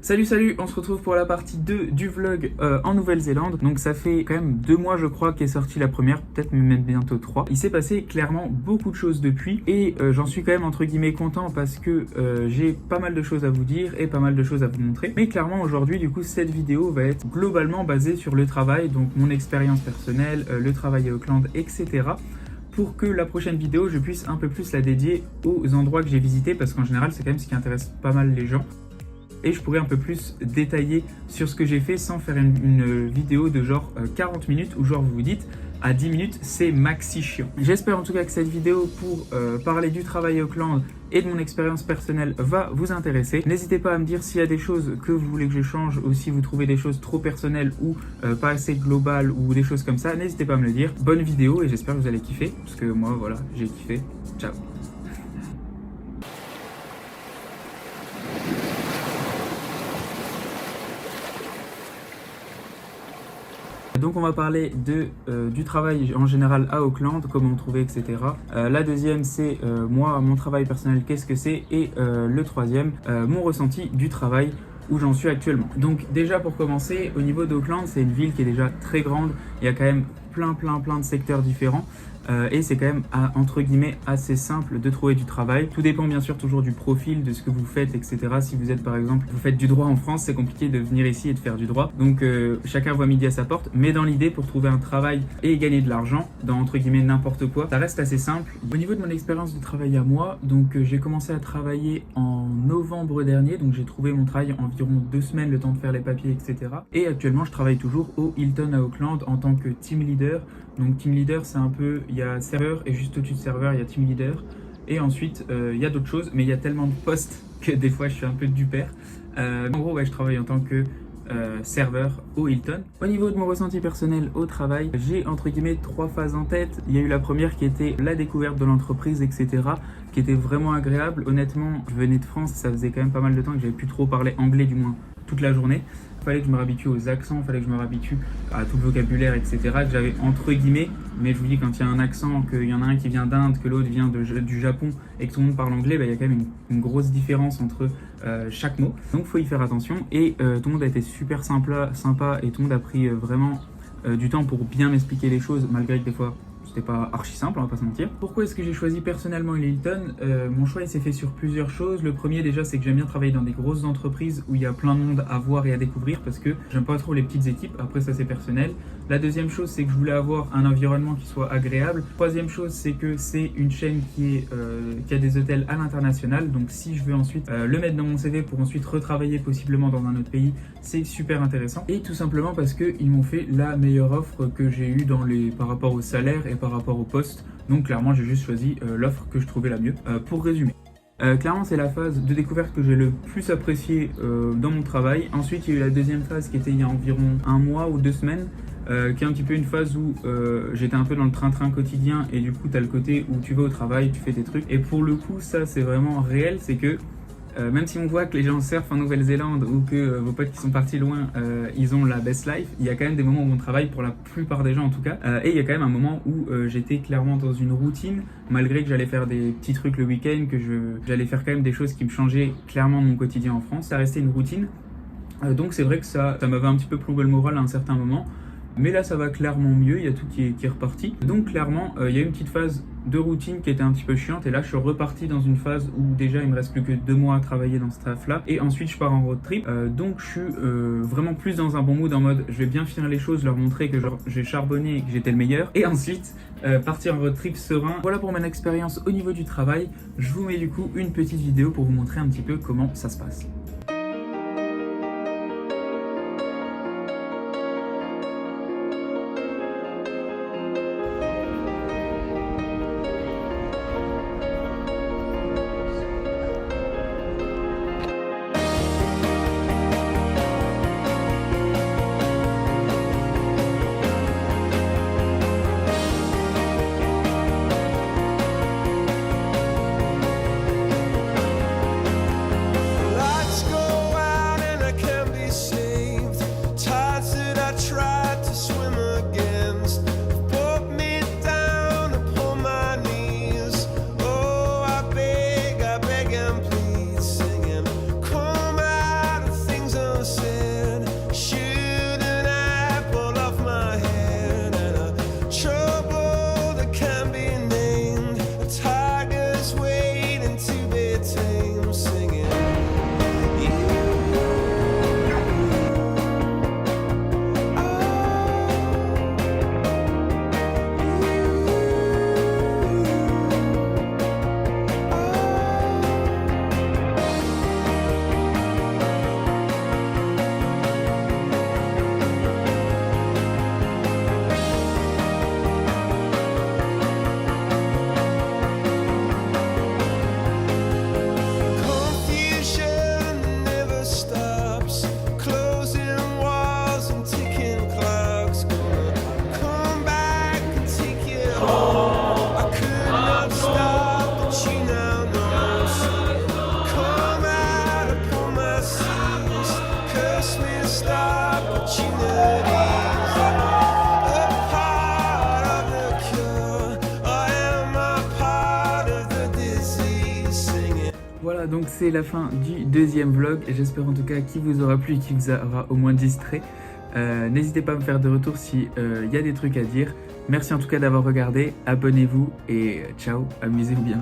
Salut, on se retrouve pour la partie 2 du vlog en Nouvelle-Zélande. Donc ça fait quand même 2 mois je crois qu'est sortie la première, peut-être même bientôt 3. Il s'est passé clairement beaucoup de choses depuis et j'en suis quand même entre guillemets content parce que j'ai pas mal de choses à vous dire et pas mal de choses à vous montrer. Mais clairement aujourd'hui du coup cette vidéo va être globalement basée sur le travail, donc mon expérience personnelle, le travail à Auckland, etc. pour que la prochaine vidéo je puisse un peu plus la dédier aux endroits que j'ai visités parce qu'en général c'est quand même ce qui intéresse pas mal les gens. Et je pourrais un peu plus détailler sur ce que j'ai fait sans faire une vidéo de genre 40 minutes où genre vous vous dites à 10 minutes c'est maxi chiant. J'espère en tout cas que cette vidéo pour parler du travail à Auckland et de mon expérience personnelle va vous intéresser. N'hésitez pas à me dire s'il y a des choses que vous voulez que je change ou si vous trouvez des choses trop personnelles ou pas assez globales ou des choses comme ça. N'hésitez pas à me le dire. Bonne vidéo et j'espère que vous allez kiffer parce que moi voilà j'ai kiffé. Ciao. Donc on va parler du travail en général à Auckland, comment trouver, etc. La deuxième c'est moi, mon travail personnel, qu'est-ce que c'est. Et le troisième, mon ressenti du travail où j'en suis actuellement. Donc déjà pour commencer, au niveau d'Auckland, c'est une ville qui est déjà très grande. Il y a quand même plein de secteurs différents. Et c'est quand même entre guillemets assez simple de trouver du travail. Tout dépend bien sûr toujours du profil, de ce que vous faites, etc. Si vous êtes par exemple, vous faites du droit en France, c'est compliqué de venir ici et de faire du droit. Donc chacun voit midi à sa porte. Mais dans l'idée, pour trouver un travail et gagner de l'argent dans entre guillemets n'importe quoi, ça reste assez simple. Au niveau de mon expérience de travail à moi, donc j'ai commencé à travailler en novembre dernier. Donc j'ai trouvé mon travail environ 2 semaines, le temps de faire les papiers, etc. Et actuellement, je travaille toujours au Hilton à Auckland en tant que team leader. Donc team leader, c'est un peu, il y a serveur et juste au-dessus de serveur, il y a team leader. Et ensuite, il y a d'autres choses, mais il y a tellement de postes que des fois, je suis un peu du père. En gros, ouais, je travaille en tant que serveur au Hilton. Au niveau de mon ressenti personnel au travail, j'ai entre guillemets 3 phases en tête. Il y a eu la première qui était la découverte de l'entreprise, etc. qui était vraiment agréable. Honnêtement, je venais de France, ça faisait quand même pas mal de temps que j'avais plus trop parlé anglais, du moins toute la journée. Il fallait que je me réhabitue aux accents, il fallait que je me réhabitue à tout le vocabulaire, etc. que j'avais entre guillemets. Mais je vous dis, quand il y a un accent, qu'il y en a un qui vient d'Inde, que l'autre vient du Japon et que tout le monde parle anglais, bah, il y a quand même une grosse différence entre chaque mot. Donc il faut y faire attention. Et tout le monde a été super sympa et tout le monde a pris vraiment du temps pour bien m'expliquer les choses, malgré que des fois c'était pas archi simple, on va pas se mentir. Pourquoi est-ce que j'ai choisi personnellement le Hilton? Mon choix il s'est fait sur plusieurs choses. Le premier déjà, c'est que j'aime bien travailler dans des grosses entreprises où il y a plein de monde à voir et à découvrir parce que j'aime pas trop les petites équipes. Après ça c'est personnel. La deuxième chose, c'est que je voulais avoir un environnement qui soit agréable. Troisième chose, c'est que c'est une chaîne qui a des hôtels à l'international. Donc si je veux ensuite le mettre dans mon CV pour ensuite retravailler possiblement dans un autre pays, c'est super intéressant. Et tout simplement parce qu'ils m'ont fait la meilleure offre que j'ai eue par rapport au salaire et par rapport au poste. Donc clairement, j'ai juste choisi l'offre que je trouvais la mieux. Pour résumer. Clairement, c'est la phase de découverte que j'ai le plus appréciée dans mon travail. Ensuite, il y a eu la deuxième phase qui était il y a environ 1 mois ou 2 semaines. Qui est un petit peu une phase où j'étais un peu dans le train-train quotidien et du coup tu as le côté où tu vas au travail, tu fais tes trucs et pour le coup ça c'est vraiment réel, c'est que même si on voit que les gens surfent en Nouvelle-Zélande ou que vos potes qui sont partis loin ils ont la best life, il y a quand même des moments où on travaille, pour la plupart des gens en tout cas, et il y a quand même un moment où j'étais clairement dans une routine, malgré que j'allais faire des petits trucs le week-end, que j'allais faire quand même des choses qui me changeaient clairement de mon quotidien en France, ça restait une routine. Donc c'est vrai que ça m'avait un petit peu plombé le moral à un certain moment. Mais là ça va clairement mieux, il y a tout qui est reparti. Donc clairement il y a une petite phase de routine qui était un petit peu chiante et là je suis reparti dans une phase où déjà il me reste plus que 2 mois à travailler dans ce taf là et ensuite je pars en road trip. Donc je suis vraiment plus dans un bon mood, en mode je vais bien finir les choses, leur montrer que j'ai charbonné et que j'étais le meilleur et ensuite partir en road trip serein. Voilà pour mon expérience au niveau du travail. Je vous mets du coup une petite vidéo pour vous montrer un petit peu comment ça se passe. Let's go. missed opportunities. A part of the cure, or am I part of the disease? Singing. Voilà, donc c'est la fin du deuxième vlog. J'espère en tout cas qu'il vous aura plu et qu'il vous aura au moins distrait. N'hésitez pas à me faire des retours si y a des trucs à dire. Merci en tout cas d'avoir regardé. Abonnez-vous et ciao, amusez-vous bien.